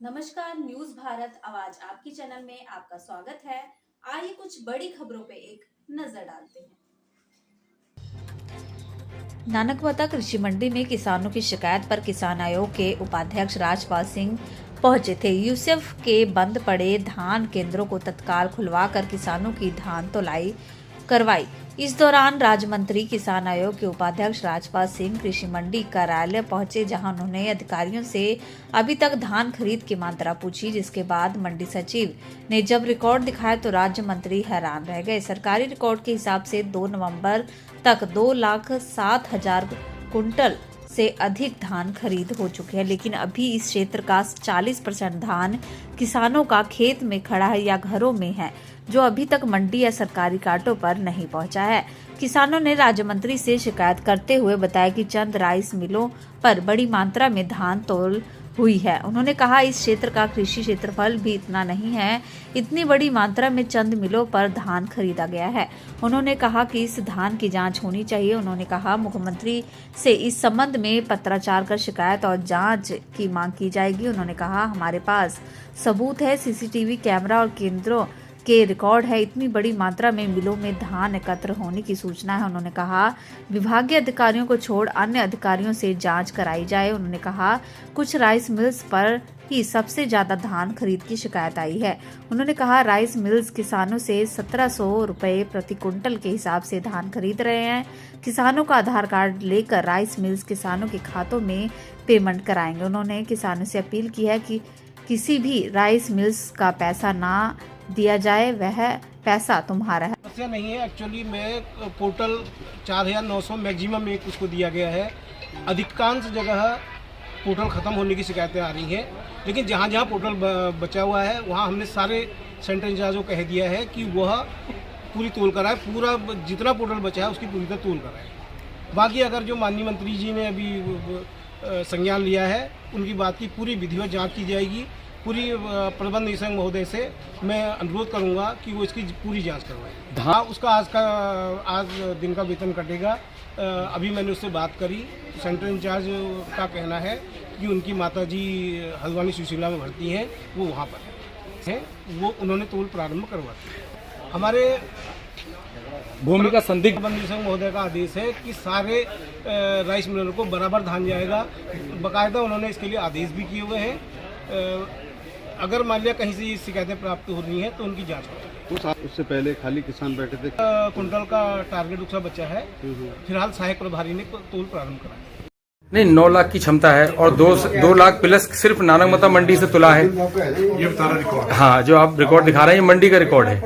नमस्कार, न्यूज भारत आवाज आपकी चैनल में आपका स्वागत है। आइए कुछ बड़ी खबरों पे एक नजर डालते हैं। नानकमता कृषि मंडी में किसानों की शिकायत पर किसान आयोग के उपाध्यक्ष राजपाल सिंह पहुंचे थे। यूसुफ के बंद पड़े धान केंद्रों को तत्काल खुलवाकर किसानों की धान तौलाई करवाई। इस दौरान राज्य मंत्री किसान आयोग के उपाध्यक्ष राजपाल सिंह कृषि मंडी कार्यालय पहुंचे, जहां उन्होंने अधिकारियों से अभी तक धान खरीद की मात्रा पूछी। जिसके बाद मंडी सचिव ने जब रिकॉर्ड दिखाया तो राज्य मंत्री हैरान रह गए। सरकारी रिकॉर्ड के हिसाब से 2 नवंबर तक 2,07,000 कुंटल से अधिक धान खरीद हो चुके हैं, लेकिन अभी इस क्षेत्र का 40% धान किसानों का खेत में खड़ा है या घरों में है, जो अभी तक मंडी या सरकारी कांटों पर नहीं पहुंचा है। किसानों ने राज्य मंत्री से शिकायत करते हुए बताया कि चंद राइस मिलों पर बड़ी मात्रा में धान तौल हुई है। उन्होंने कहा इस क्षेत्र का कृषि क्षेत्रफल भी इतना नहीं है, इतनी बड़ी मात्रा में चंद मिलों पर धान खरीदा गया है। उन्होंने कहा कि इस धान की जांच होनी चाहिए। उन्होंने कहा मुख्यमंत्री से इस संबंध में पत्राचार कर शिकायत और जांच की मांग की जाएगी। उन्होंने कहा हमारे पास सबूत है, सीसीटीवी कैमरा और केंद्रों के रिकॉर्ड है। इतनी बड़ी मात्रा में मिलों में धान एकत्र होने की सूचना है। उन्होंने कहा विभागीय अधिकारियों को छोड़ अन्य अधिकारियों से जांच कराई जाए। उन्होंने कहा कुछ राइस मिल्स पर ही सबसे ज्यादा धान खरीद की शिकायत आई है। उन्होंने कहा राइस मिल्स किसानों से 1700 रुपए प्रति कुंटल के हिसाब से धान खरीद रहे हैं। किसानों का आधार कार्ड लेकर राइस मिल्स किसानों के खातों में पेमेंट कराएंगे। उन्होंने किसानों से अपील की है कि किसी भी राइस मिल्स का पैसा ना दिया जाए, वह पैसा तुम्हारा है। समस्या नहीं है। एक्चुअली मैं पोर्टल 4,900 मैक्सिमम एक उसको दिया गया है। अधिकांश जगह पोर्टल ख़त्म होने की शिकायतें आ रही हैं, लेकिन जहाँ जहाँ पोर्टल बचा हुआ है वहाँ हमने सारे सेंटर इंचार्ज को कह दिया है कि वह पूरी तोल कराए, पूरा जितना पोर्टल बचा है उसकी पूरी तरह तोल कराए। बाकी अगर जो माननीय मंत्री जी ने अभी संज्ञान लिया है उनकी बात की पूरी विधिवत जाँच की जाएगी। पूरी प्रबंध निदेशक महोदय से मैं अनुरोध करूंगा कि वो इसकी पूरी जांच करवाएं। हाँ, उसका आज दिन का वेतन कटेगा। अभी मैंने उससे बात करी। सेंटर इंचार्ज का कहना है कि उनकी माताजी हल्द्वानी सुशीला में भर्ती हैं, वो वहाँ पर हैं, वो उन्होंने तोल प्रारंभ करवा दिया। हमारे भूमि का संदिग्ध प्रबंध निदेशक महोदय का आदेश है कि सारे राइस मिलरों को बराबर धान जाएगा। बाकायदा उन्होंने इसके लिए आदेश भी किए हुए हैं। अगर मान लिया कहीं से ये शिकायतें प्राप्त हो रही हैं तो उनकी जांच करें। उससे पहले खाली किसान बैठे थे। कुंटल का टारगेट उसका बच्चा है। फिलहाल सहायक प्रभारी ने तोल प्रारंभ कराया। नहीं, 9 लाख की क्षमता है और 2 लाख प्लस सिर्फ नानकमता मंडी से तुला है। ये बता रहा रिकॉर्ड। हाँ, जो आप रिकॉर्ड दिखा रहे हैं ये मंडी का रिकॉर्ड है।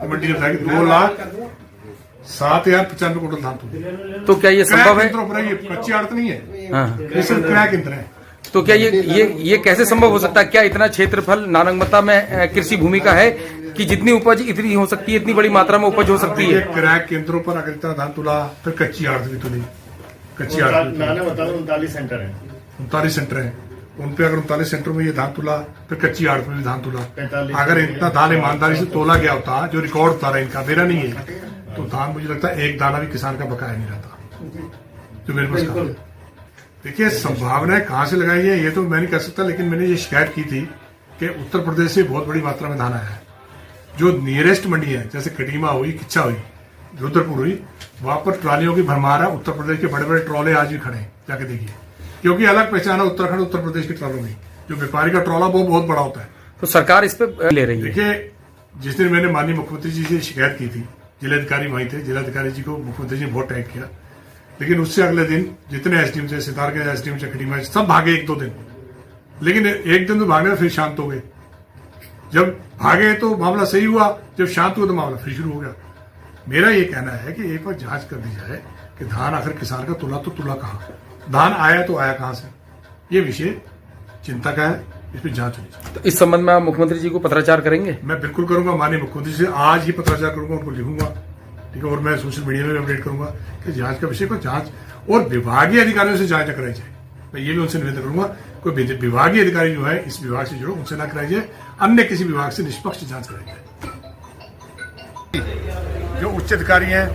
मंडी ने बताया कि 2,07,095 कुंटल धान तुले। तो क्या ये संभव है? ये कच्ची आड़त नहीं है। हाँ, ये सिर्फ क्रय केंद्र है। तो क्या ये कैसे संभव हो सकता है? क्या इतना क्षेत्रफल नानकमता में कृषि भूमि का है कि जितनी उपज इतनी हो सकती है, इतनी बड़ी मात्रा में उपज हो सकती है? क्रय केंद्रों पर अगर इतना धान तुला फिर कच्ची आड़त भी तुली। कच्ची आड़त 39 सेंटर है। 39 सेंटर है। उन पे अगर 39 सेंटर में ये धान तुला फिर कच्ची आड़त में भी धान तुला। अगर इतना धान ईमानदारी से तोला गया होता, जो रिकॉर्ड होता रहा इनका, मेरा नहीं है, तो धान मुझे लगता है एक दाना भी किसान का बकाया नहीं रहता जो मेरे पास। देखिए, संभावनाएं कहाँ से लगाई है ये तो मैं नहीं कह सकता, लेकिन मैंने ये शिकायत की थी कि उत्तर प्रदेश से बहुत बड़ी मात्रा में धान आया है। जो नियरेस्ट मंडी है, जैसे कटीमा हुई, किच्छा हुई, रुद्रपुर हुई, वहां पर ट्रालियों की भरमार है। उत्तर प्रदेश के बड़े बड़े ट्रॉले आज भी खड़े हैं, जाके देखिए, क्योंकि अलग पहचान है उत्तराखंड उत्तर प्रदेश के ट्रॉलों में। जो व्यापारी का ट्रॉला वो बहुत बड़ा होता है। तो सरकार इस पे ले रही है। देखिए, जिस दिन मैंने माननीय मुख्यमंत्री जी से शिकायत की थी, जिलाधिकारी वहीं थे, जिलाधिकारी जी को मुख्यमंत्री जी ने बहुत टैग किया, लेकिन उससे अगले दिन जितने एसडीएम थे, सितार के एसडीएम से खटीमा सब भागे 1-2 दिन, लेकिन एक दिन तो भागने फिर शांत हो गए। जब भागे तो मामला सही हुआ, जब शांत हुआ तो मामला फिर शुरू हो गया। मेरा ये कहना है कि एक बार जांच कर दी जाए कि धान आखिर किसान का तुला तो तुला कहाँ, धान आया तो आया कहाँ से। ये विषय चिंता का है, इस पर जांच होनी चाहिए। तो इस संबंध में आप मुख्यमंत्री जी को पत्राचार करेंगे? मैं बिल्कुल करूंगा। माननीय मुख्यमंत्री से आज ही पत्राचार करूंगा, उनको लिखूंगा, ठीक है, और मैं सोशल मीडिया में अपडेट करूंगा कि जांच का विषय को जांच और विभागीय अधिकारियों से जांच न कराई जाए। मैं ये भी उनसे निवेदन करूंगा, कोई विभागीय अधिकारी जो है इस विभाग से जुड़ो, उनसे ना कराई जाए, अन्य किसी विभाग से निष्पक्ष जांच कराई जाए। जो उच्च अधिकारी हैं,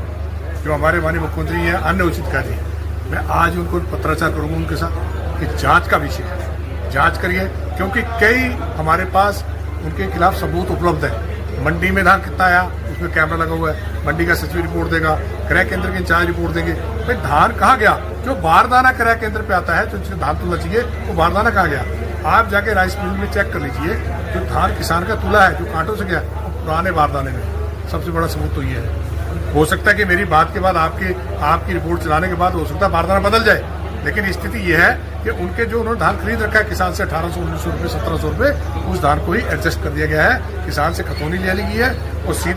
जो हमारे माननीय मुख्यमंत्री हैं, अन्य उच्च अधिकारी हैं, मैं आज उनको पत्राचार करूंगा उनके साथ कि जांच का विषय है। जांच करिए, क्योंकि कई हमारे पास उनके खिलाफ सबूत उपलब्ध है। मंडी में धान कितना आया उसमें कैमरा लगा हुआ है, मंडी का सचिव रिपोर्ट देगा, क्रय केंद्र के इंचार्ज रिपोर्ट देंगे। भाई धान कहाँ गया? जो बारदाना क्रय केंद्र पे आता है, जो जिसे धान तुलना चाहिए, वो बारदाना कहाँ गया? आप जाके राइस मिल में चेक कर लीजिए, जो धान किसान का तुला है, जो कांटों से गया, वो पुराने बारदाने में। सबसे बड़ा सबूत तो ये है। हो सकता है कि मेरी बात के बाद आपकी रिपोर्ट चलाने के बाद हो सकता है बारदाना बदल जाए, लेकिन स्थिति यह है कि उनके जो उन्होंने धान खरीद रखा है किसान से 1800, 1900 रुपये, 1700 रुपये, उस धान को ही एडजस्ट कर दिया गया है। किसान से खतौनी ले ली गई है और सीधे